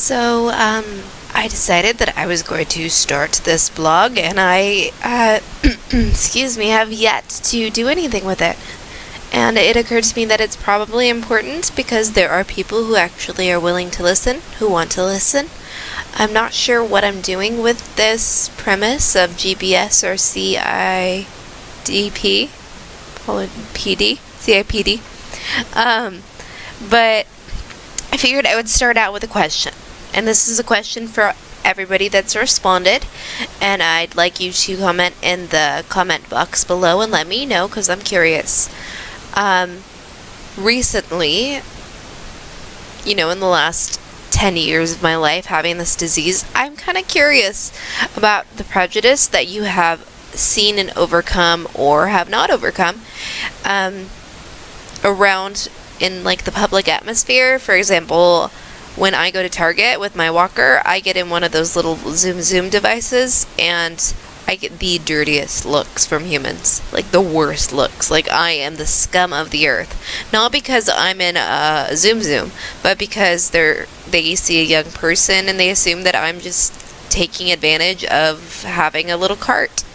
So, I decided that I was going to start this blog, and I, excuse me, have yet to do anything with it. And it occurred to me that it's probably important because there are people who actually are willing to listen, who want to listen. I'm not sure what I'm doing with this premise of GBS or CIDP, CIPD. But I figured I would start out with a question. And this is a question for everybody that's responded. And I'd like you to comment in the comment box below and let me know because I'm curious. Recently, in the last 10 years of my life having this disease, I'm kind of curious about the prejudice that you have seen and overcome or have not overcome around in the public atmosphere. For example, when I go to Target with my walker, I get in one of those little zoom devices and I get the dirtiest looks from humans, the worst looks, I am the scum of the earth. Not because I'm in a zoom, but because they see a young person and they assume that I'm just taking advantage of having a little cart.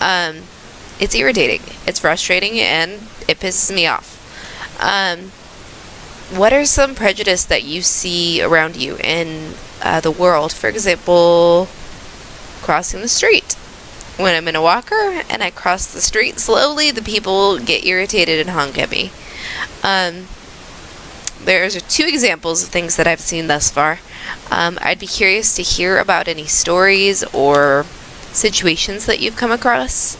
It's irritating, it's frustrating, and it pisses me off. What are some prejudice that you see around you in the world? For example, crossing the street. When I'm in a walker and I cross the street slowly, the people get irritated and honk at me. There's 2 examples of things that I've seen thus far. I'd be curious to hear about any stories or situations that you've come across.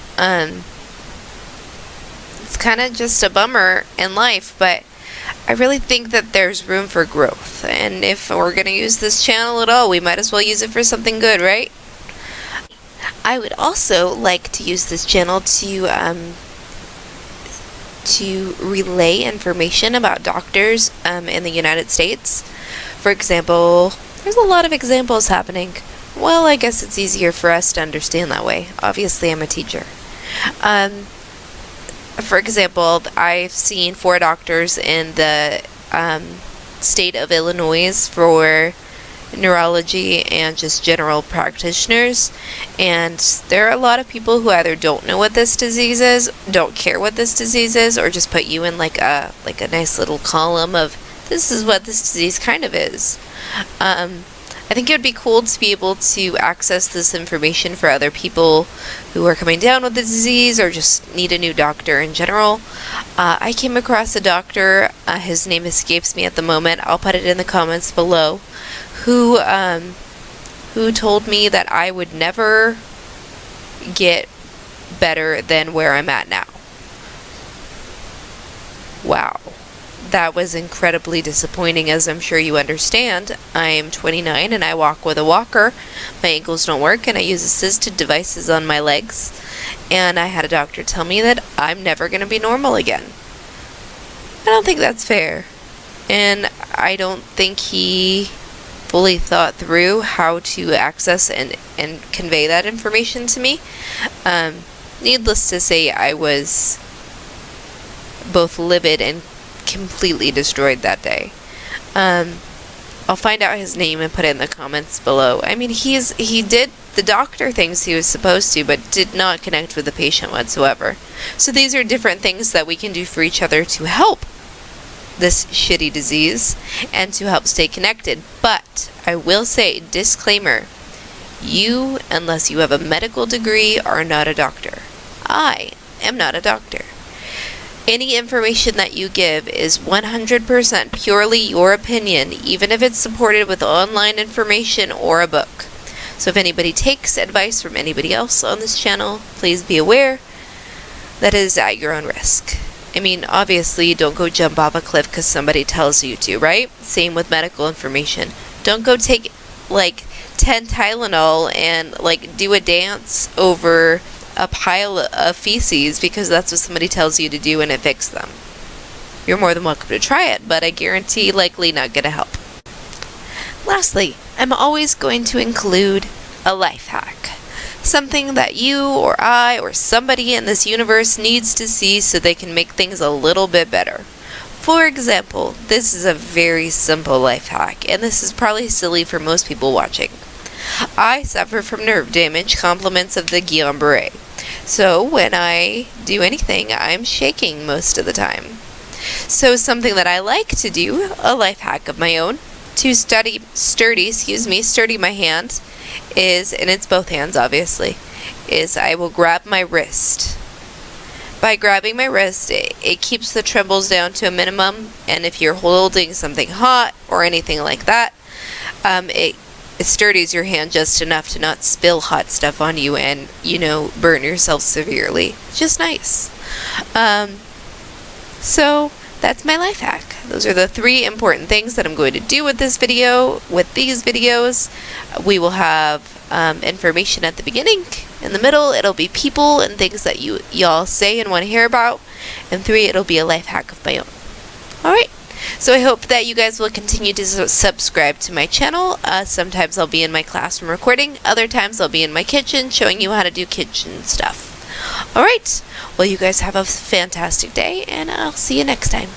It's kind of just a bummer in life, but I really think that there's room for growth. And if we're going to use this channel at all, we might as well use it for something good, right? I would also like to use this channel to relay information about doctors in the United States. For example, there's a lot of examples happening. Well, I guess it's easier for us to understand that way. Obviously, I'm a teacher. For example, I've seen 4 doctors in the state of Illinois for neurology and just general practitioners, and there are a lot of people who either don't know what this disease is, don't care what this disease is, or just put you in a nice little column of this is what this disease kind of is. I think it would be cool to be able to access this information for other people who are coming down with the disease or just need a new doctor in general. I came across a doctor, his name escapes me at the moment, I'll put it in the comments below, who told me that I would never get better than where I'm at now. Wow. That was incredibly disappointing, as I'm sure you understand. I am 29 and I walk with a walker. My ankles don't work and I use assisted devices on my legs. And I had a doctor tell me that I'm never going to be normal again. I don't think that's fair. And I don't think he fully thought through how to access and convey that information to me. Needless to say, I was both livid and completely destroyed that day. I'll find out his name and put it in the comments below. I mean, he did the doctor things he was supposed to, but did not connect with the patient whatsoever. So these are different things that we can do for each other to help this shitty disease and to help stay connected. But I will say, disclaimer, you, unless you have a medical degree, are not a doctor. I am not a doctor. Any information that you give is 100% purely your opinion, even if it's supported with online information or a book. So if anybody takes advice from anybody else on this channel, please be aware that it is at your own risk. I mean, obviously, don't go jump off a cliff because somebody tells you to, right? Same with medical information. Don't go take 10 Tylenol and do a dance over a pile of feces because that's what somebody tells you to do and it fixes them. You're more than welcome to try it, but I guarantee likely not gonna help. Lastly, I'm always going to include a life hack. Something that you or I or somebody in this universe needs to see so they can make things a little bit better. For example, this is a very simple life hack, and this is probably silly for most people watching. I suffer from nerve damage, compliments of the Guillain-Barré. So when I do anything, I'm shaking most of the time. So something that I like to do, a life hack of my own, to sturdy my hand is, and it's both hands obviously, is I will grab my wrist. By grabbing my wrist, it keeps the trembles down to a minimum, and if you're holding something hot or anything like that, it sturdies your hand just enough to not spill hot stuff on you and, burn yourself severely. Just nice. So that's my life hack. Those are the 3 important things that I'm going to do with this video. With these videos, we will have information at the beginning. In the middle, it'll be people and things that y'all say and want to hear about. And 3, it'll be a life hack of my own. Alright, so I hope that you guys will continue to subscribe to my channel. Sometimes I'll be in my classroom recording. Other times I'll be in my kitchen showing you how to do kitchen stuff. Alright, well you guys have a fantastic day, and I'll see you next time.